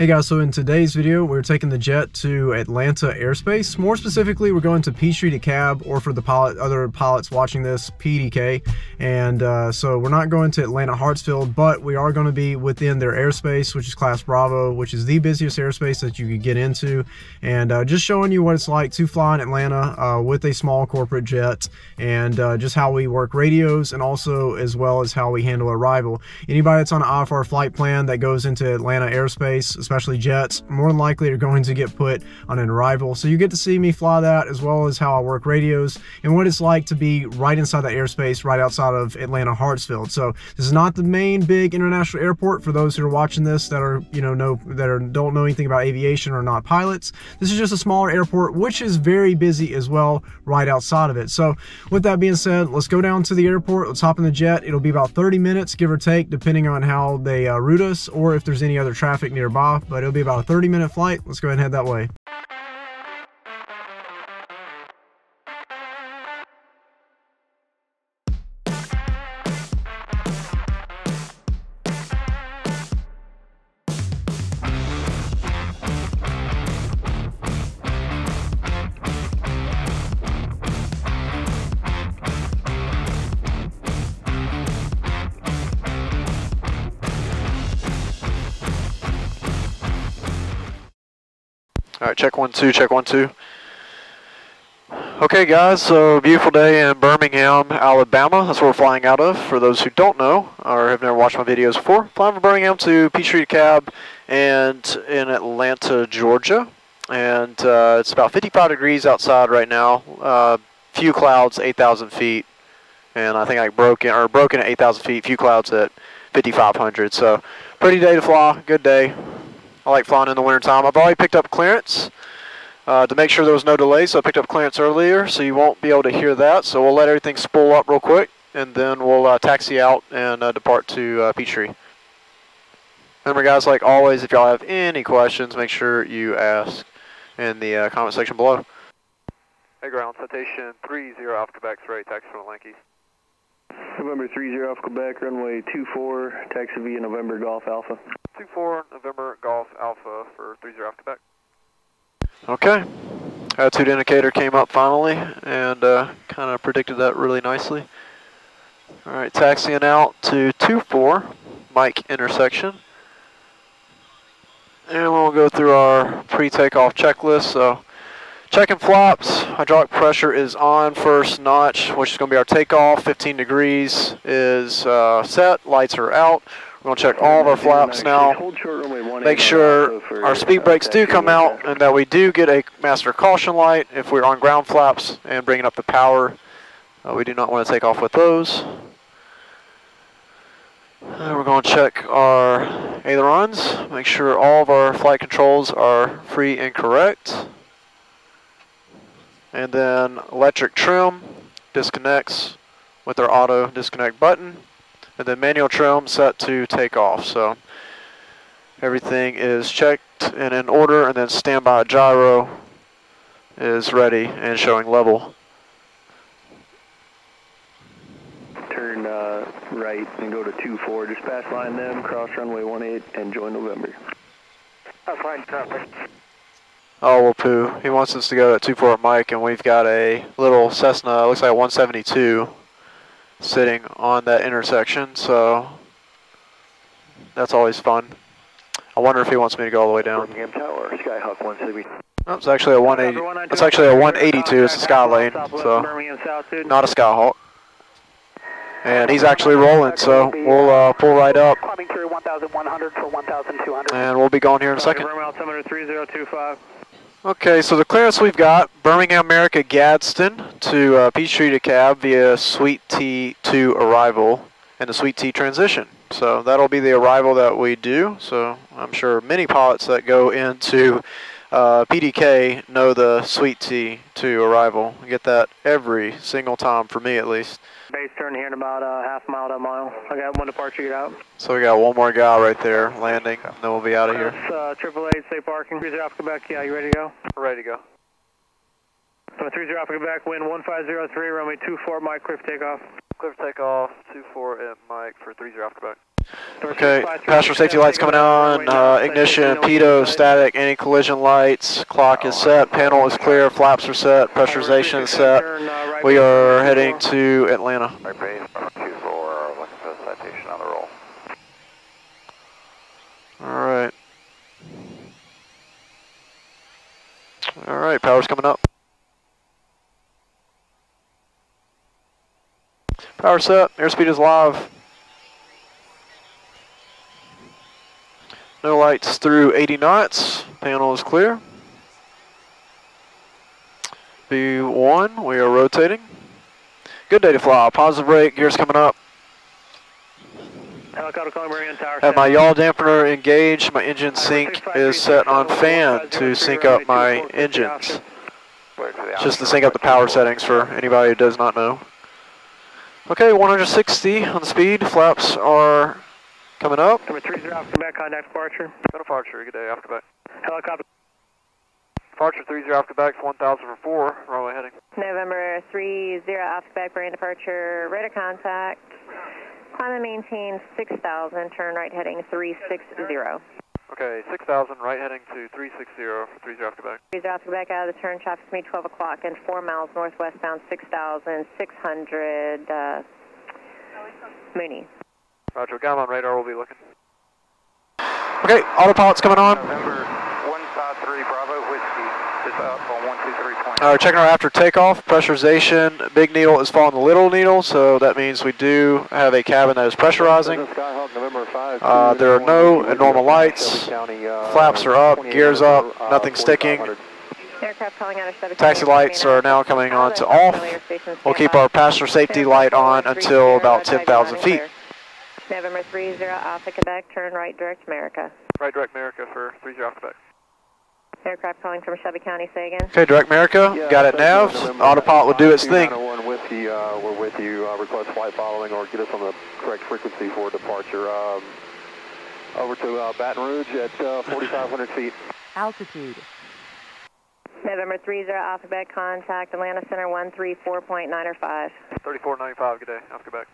Hey guys, so in today's video, we're taking the jet to Atlanta Airspace. More specifically, we're going to Peachtree to Cab, or for the other pilots watching this, PDK. And so we're not going to Atlanta Hartsfield, but we are going to be within their airspace, which is Class Bravo, which is the busiest airspace that you could get into. And just showing you what it's like to fly in Atlanta with a small corporate jet, and just how we work radios, and also as well as how we handle arrival. Anybody that's on an IFR flight plan that goes into Atlanta Airspace, especially jets, more than likely are going to get put on an arrival. So you get to see me fly that, as well as how I work radios and what it's like to be right inside the airspace right outside of Atlanta Hartsfield. So this is not the main big international airport for those who are watching this that are, don't know anything about aviation or not pilots. This is just a smaller airport, which is very busy as well right outside of it. So with that being said, let's go down to the airport. Let's hop in the jet. It'll be about 30 minutes, give or take, depending on how they route us or if there's any other traffic nearby. But it'll be about a 30-minute flight. Let's go ahead and head that way. All right, check 1 2, check 1 2. Okay guys, so beautiful day in Birmingham, Alabama. That's where we're flying out of. For those who don't know or have never watched my videos before, flying from Birmingham to Peachtree to Cab and in Atlanta, Georgia. And it's about 55 degrees outside right now. Few clouds, 8,000 feet. And I think I broken at 8,000 feet, few clouds at 5,500. So pretty day to fly, good day. I like flying in the wintertime. I've already picked up clearance to make sure there was no delay, so I picked up clearance earlier, so you won't be able to hear that. So we'll let everything spool up real quick, and then we'll taxi out and depart to Peachtree. Remember guys, like always, if y'all have any questions, make sure you ask in the comment section below. Hey ground, citation 30 Alpha Quebec, ready, taxi from Lanky. November 30 Alpha Quebec, runway 24, taxi via November Golf Alpha. 24 November Golf Alpha for 30 Alpha Quebec. Okay, attitude indicator came up finally, and kind of predicted that really nicely. All right, taxiing out to 24 Mike intersection, and we'll go through our pre-takeoff checklist. So, checking flaps, hydraulic pressure is on first notch, which is going to be our takeoff. 15 degrees is set, lights are out. We're going to check all of our flaps now, make sure our speed brakes do come out and that we do get a master caution light if we're on ground flaps and bringing up the power. We do not want to take off with those. And we're going to check our ailerons, make sure all of our flight controls are free and correct. And then electric trim disconnects with our auto disconnect button. And then manual trim set to take off. So everything is checked and in order, and then standby gyro is ready and showing level. Turn right and go to 24, just pass line them, cross runway 18 and join November. Fine traffic. Oh, well, poo. He wants us to go at 24 at Mike, and we've got a little Cessna, looks like a 172, sitting on that intersection, so that's always fun. I wonder if he wants me to go all the way down. Birmingham Tower, Skyhawk 170. Oh, it's actually a 180. It's actually a 182. It's a Skylane, so not a Skyhawk. And he's actually rolling, so we'll pull right up. Climbing through 1,100 for 1,200. And we'll be going here in a second. Altimeter 3025. Okay, so the clearance we've got, Birmingham, America, Gadsden to Peachtree to Cab via Suite T2 arrival and the Suite T transition. So that'll be the arrival that we do. So I'm sure many pilots that go into PDK know the Suite T2 arrival. We get that every single time, for me at least. Base turn here in about half mile to a mile. I got one departure, get out. So we got one more guy right there landing, and then we'll be out of here. 888, stay parking. 30 Alpha Quebec, yeah, you ready to go? We're ready to go. 30 Alpha Quebec, wind 1503, runway 24, Mike, clear for takeoff. Clear for takeoff, 24 at Mike for 30 Alpha Quebec. Okay, passenger safety lights coming on, ignition, pitot, static, anti-collision lights, clock is set, panel is clear, flaps are set, pressurization is set. We are heading to Atlanta. Right base, 24, looking for the citation on the roll. Alright. Alright, power's coming up. Power set, airspeed is live. No lights through 80 knots, panel is clear. B1, we are rotating. Good day to fly, positive rate, gears coming up. Helicopter calling Marion Tower. Have my yaw dampener engaged, my engine sync is set on fan to sync up my engines. Just to sync up the power settings for anybody who does not know. Okay, 160 on the speed, flaps are coming up. Number 30 off Quebec, contact departure. No departure, good day, off Quebec. Helicopter. Departure 30 off Quebec, 1000 for 4, runway heading. November 30 off Quebec, bearing departure, radar contact. Climb and maintain 6,000, turn right heading 360. Okay, 6,000, right heading to 360 for 30 off Quebec. 30 off Quebec, out of the turn, traffic to me 12 o'clock and 4 miles northwestbound 6,600 Mooney. Roger, got him on radar, we'll be looking. Okay, autopilot's coming on. November 153 Bravo Whiskey is up on 123.9. Alright, checking our after takeoff, pressurization, big needle is following the little needle, so that means we do have a cabin that is pressurizing. There are no abnormal lights, flaps are up, gears up, nothing sticking. Aircraft calling out of Chevy Taxi lights are now coming on to off. We'll keep our passenger safety light on until about 10,000 feet. November 30 off of Quebec, turn right direct America. Right direct America for 30 off Quebec. Aircraft calling from Shelby County, say again. Okay, direct America, got it nav. Autopilot will do its thing. We're with you, request flight following or get us on the correct frequency for departure. Over to Baton Rouge at 4,500 feet. Altitude. November 30 off Quebec, contact Atlanta Center 134.905. 3495, good day, off Quebec.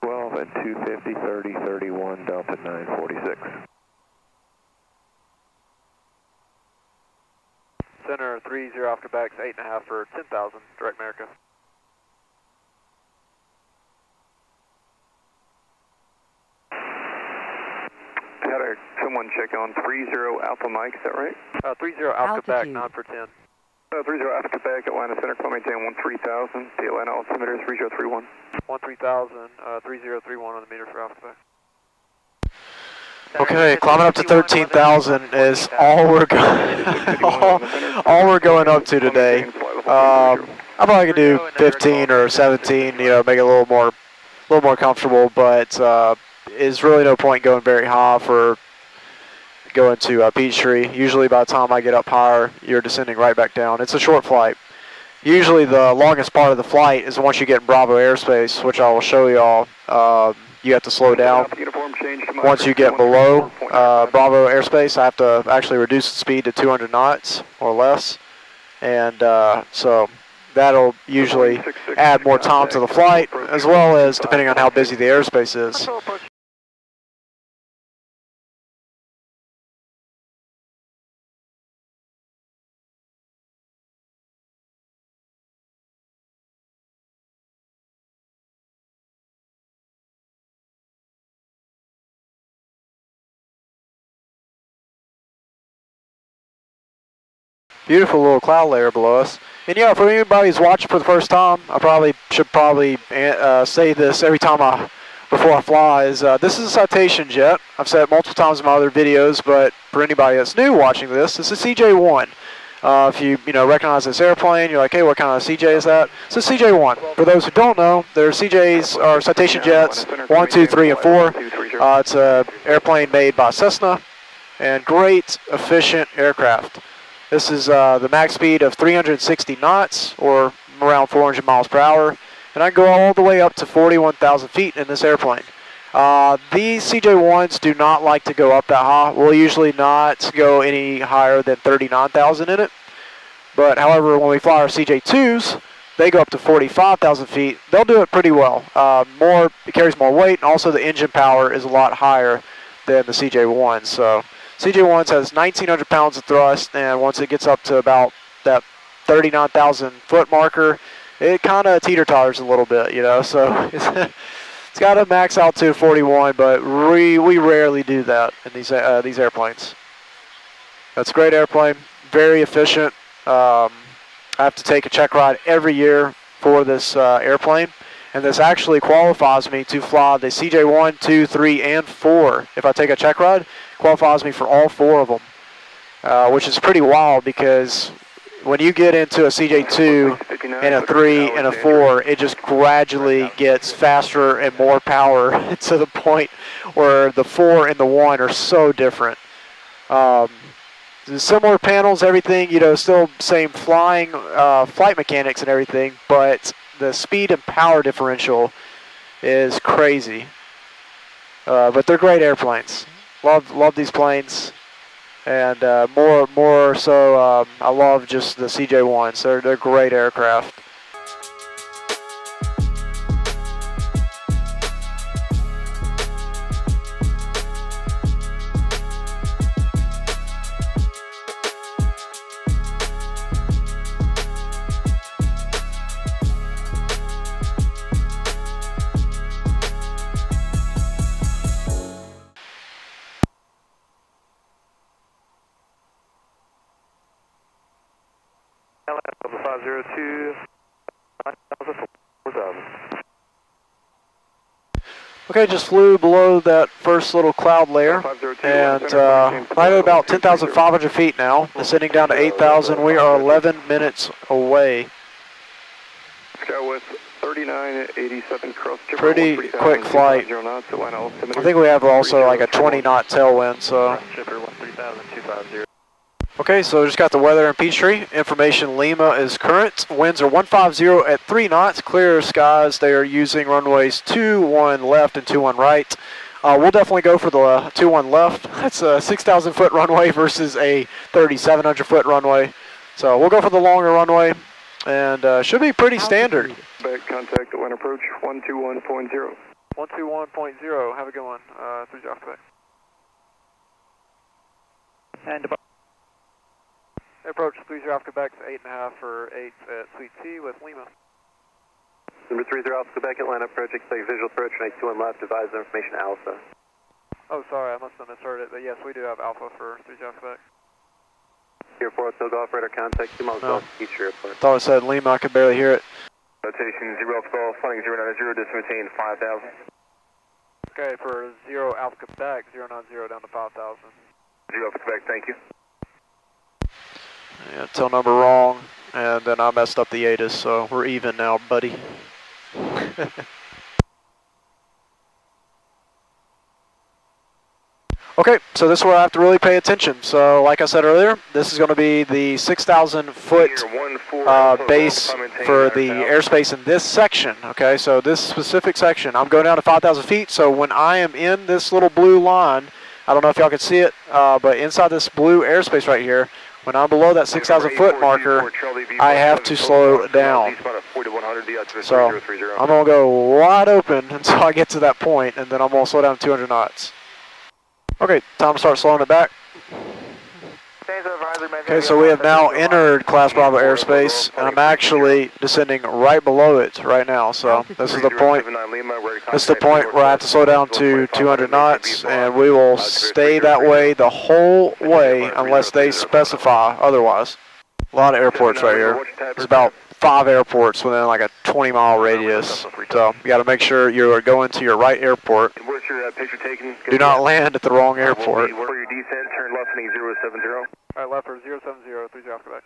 12 at 250, 30, 31, Delta 946. Center 30 off Quebec, 8.5 for 10,000, direct America. Had someone check on 30 Alpha Mike, is that right? 30 off Quebec, 9 for 10. 30 Alpha Quebec, Atlanta Center, climb maintain 13,000. The Atlanta altimeter is 3031. 13,000, 3031 on the meter for Alpha Quebec. Okay, climbing up to 13,000 is all we're going all we're going up to today. I probably could do 15 or 17, you know, make it a little more comfortable, but is really no point going very high for going to Peachtree. Usually by the time I get up higher, you're descending right back down. It's a short flight. Usually the longest part of the flight is once you get in Bravo airspace, which I will show y'all. You have to slow down. Once you get below Bravo airspace, I have to actually reduce the speed to 200 knots or less. And so that'll usually add more time to the flight, as well as depending on how busy the airspace is. Beautiful little cloud layer below us. And yeah, for anybody who's watching for the first time, I should probably say this every time before I fly, is this is a Citation jet. I've said it multiple times in my other videos, but for anybody that's new watching this, it's a CJ1. If you recognize this airplane, you're like, hey, what kind of CJ is that? It's a CJ1. For those who don't know, their CJs are Citation jets 1, 2, 3, and 4. It's an airplane made by Cessna, and great, efficient aircraft. This is the max speed of 360 knots, or around 400 miles per hour, and I can go all the way up to 41,000 feet in this airplane. These CJ1s do not like to go up that high. We'll usually not go any higher than 39,000 in it. But however, when we fly our CJ2s, they go up to 45,000 feet. They'll do it pretty well. It carries more weight, and also the engine power is a lot higher than the CJ1. So CJ1 has 1,900 pounds of thrust, and once it gets up to about that 39,000 foot marker, it kind of teeter-totters a little bit, you know. So it's got a max altitude of 41, but we rarely do that in these airplanes. That's a great airplane, very efficient. I have to take a check ride every year for this airplane, and this actually qualifies me to fly the CJ1, 2, 3, and 4. If I take a check ride, qualifies me for all 4 of them, which is pretty wild because when you get into a CJ2 and a 3 and a 4, it just gradually gets faster and more power to the point where the 4 and the 1 are so different. Similar panels, everything, you know, still same flight mechanics and everything, but the speed and power differential is crazy. But they're great airplanes. Love these planes. And more so, I love just the CJ1s. They're great aircraft. Level 502, 4,000. Okay, just flew below that first little cloud layer, and right at about 10,500 feet now, descending down to 8,000. We are 11 minutes away. Skywest 3987 cross. Pretty quick flight. I think we have also like a 20-knot tailwind, so. Okay, so just got the weather in Peachtree. Information Lima is current. Winds are 150 at 3 knots. Clear skies. They are using runways 21 left and 21 right. We'll definitely go for the 21 left. That's a 6,000 foot runway versus a 3,700 foot runway. So we'll go for the longer runway, and should be pretty standard. Back contact at wind approach 121.0. 121.0. Have a good one. 30 off back. And approach 30 off Quebec, 8.5 for 8 at Sweet Tea with Lima. Number 30 off Quebec, Atlanta approach, expect visual approach, 91 left, advise information Alpha. Oh, sorry, I must have misheard it, but yes, we do have Alpha for 30 off Quebec. Here 4, still golf radar contact, 2 miles No. off Peachtree Airport. Thought it said Lima, I could barely hear it. Rotation 0 Alpha Golf, flying 090, just maintain 5,000. Okay, for 0 Alpha Quebec, 090 down to 5,000. 0 Alpha Quebec, thank you. Yeah, tail number wrong, and then I messed up the ATIS, so we're even now, buddy. Okay, so this is where I have to really pay attention. So like I said earlier, this is going to be the 6,000 foot base for the airspace in this section. Okay, so this specific section, I'm going down to 5,000 feet, so when I am in this little blue line, I don't know if y'all can see it, but inside this blue airspace right here, when I'm below that 6,000 foot marker, I have to slow down. So I'm going to go wide open until I get to that point, and then I'm going to slow down to 200 knots. Okay, time to start slowing it back. Okay, so we have now entered Class Bravo airspace, and I'm actually descending right below it right now. So this is the point. This is the point where I have to slow down to 200 knots, and we will stay that way the whole way unless they specify otherwise. A lot of airports right here. There's about 5 airports within like a 20-mile radius. So you got to make sure you're going to your right airport. Do not land at the wrong airport. For your descent, turn left heading 070. Alright, left for 070, 30 off Quebec.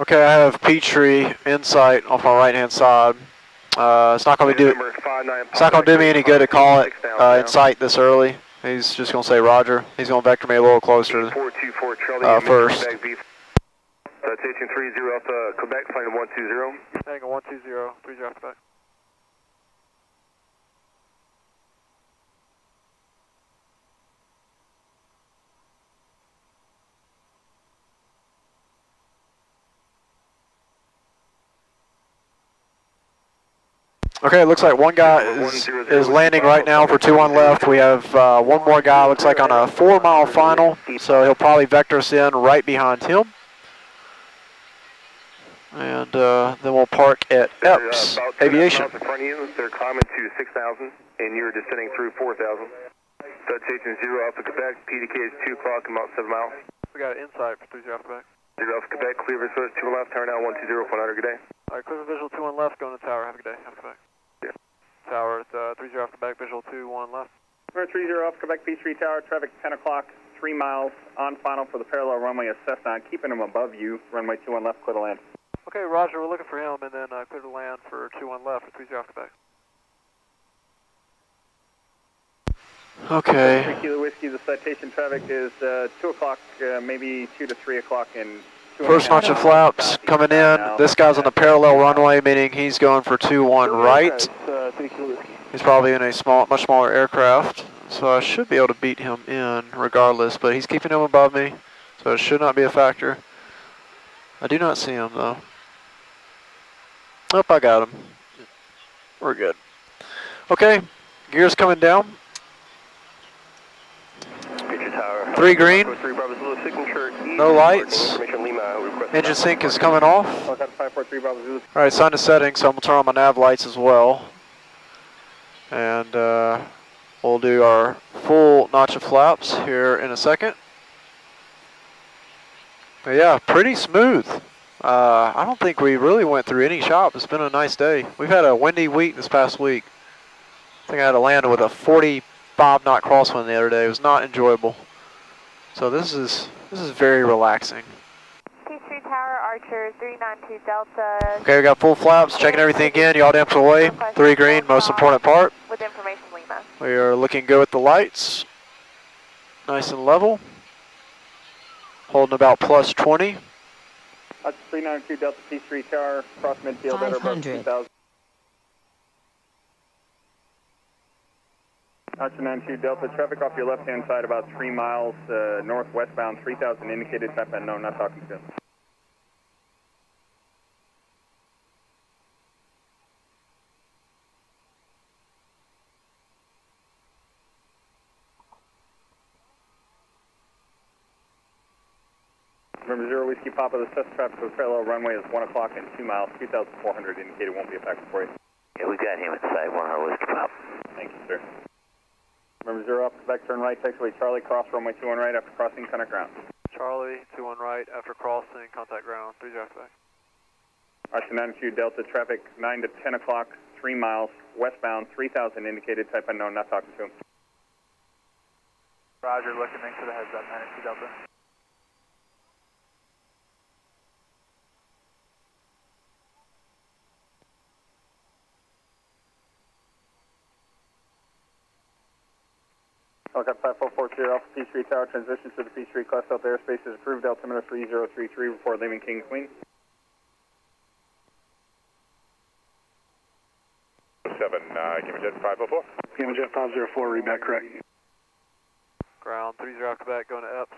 Okay, I have Peachtree in sight off my right-hand side. It's not going to do me any good to call it in sight this early. He's just going to say Roger. He's going to vector me a little closer first. Citation 30 Alpha Quebec, flying 120. Heading 120, 30 off Quebec. Okay, it looks like one guy is landing right now for 2-1 left. We have one more guy, looks like on a 4-mile final, so he'll probably vector us in right behind him. And then we'll park at Epps Aviation. In front of you, they're climbing to 6,000, and you're descending through 4,000. Dutch Agent 0 Alpha Quebec, PDK is 2 o'clock, about 7 miles. We got an insight for 30 Alpha Quebec. 0 Alpha Quebec, clear visual 2 left, tower now 120, 100, good day. All right, clear visual 2-1 left, going to tower. Have a good day. Alpha Quebec. Yeah. Tower, 30 Alpha Quebec, visual 2-1 left. 30 Alpha Quebec, P3 Tower, traffic 10 o'clock, 3 miles, on final for the parallel runway assessed on, keeping him above you, runway 21 left, clear to land. Okay, Roger, we're looking for him, and then clear to land for 2-1 left for 30 Alpha Quebec. Okay. 3 Kilo Whiskey, the citation traffic is 2 o'clock, maybe 2 to 3 o'clock in... First notch of flaps coming in. This guy's on the parallel runway, meaning he's going for 2-1 right. He's probably in a much smaller aircraft, so I should be able to beat him in regardless, but he's keeping him above me, so it should not be a factor. I do not see him though. Oh, I got him. We're good. Okay, gears coming down. 3 green. No lights. Engine sync is coming off. Alright, sign to setting, so I'm going to turn on my nav lights as well. And we'll do our full notch of flaps here in a second. But yeah, pretty smooth. I don't think we really went through any shop. It's been a nice day. We've had a windy week this past week. I think I had to land with a 45 knot crosswind the other day. It was not enjoyable. So this is very relaxing. P3 Tower, Archer 392 Delta. Okay, we got full flaps, checking everything again. Yaw damps away. 3 green, most important part. With information, Lima. We are looking good with the lights. Nice and level. Holding about plus 20. Archer 392 Delta, P3 Tower, cross midfield at about 2,000. Archer 92 Delta, traffic off your left-hand side about 3 miles northwestbound, 3,000 indicated, type unknown, not talking to him. Remember 0 Whiskey Papa, the test traffic for the parallel runway is 1 o'clock and 2 miles, 2,400 indicated, won't be a factor for you. Yeah, we got him at site 1 Whiskey Papa. Thank you, sir. Remember 0 up, Quebec, turn right, taxiway Charlie, cross runway 21 right after crossing, contact ground. Charlie, 2-1 right after crossing, contact ground, 3 Quebec. Archer 92 Delta, traffic 9 to 10 o'clock, 3 miles, westbound, 3,000 indicated, type unknown, not talking to him. Roger, looking, thanks for the heads up, 92 Delta. Helicopter 5440 Alpha P3 Tower, transition to the P3 class Delta airspace is approved, altimeter 3033 before leaving King Queen. 7, Gamerjet 504. Gamerjet 504, read back correct. Ground, 30 Quebec, going to Epps.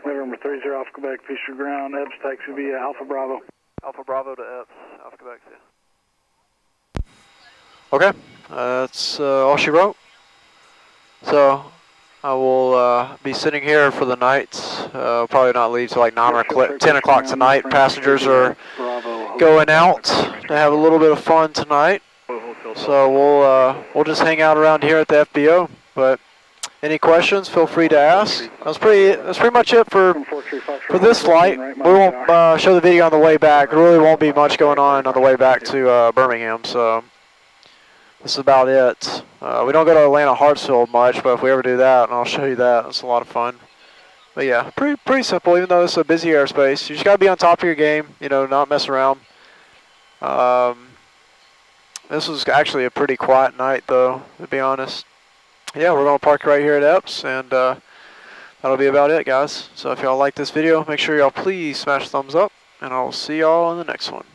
November 30 Alpha Quebec, Fisher Ground, Epps, taxi via Alpha Bravo. Alpha Bravo to Epps, Alpha Quebec, yeah. Okay, that's all she wrote. So I will be sitting here for the night. Probably not leave till like 9 or 10 o'clock tonight. Passengers are going out to have a little bit of fun tonight. So we'll just hang out around here at the FBO. But any questions, feel free to ask. That's pretty much it for this flight. We won't show the video on the way back. There really won't be much going on the way back to Birmingham. So this is about it. We don't go to Atlanta Hartsfield much, but if we ever do that, and I'll show you that, it's a lot of fun. But yeah, pretty simple, even though it's a busy airspace. You just got to be on top of your game, you know, not mess around. This was actually a pretty quiet night, though, to be honest. Yeah, we're going to park right here at Epps, and that'll be about it, guys. So if y'all like this video, make sure y'all please smash thumbs up, and I'll see y'all in the next one.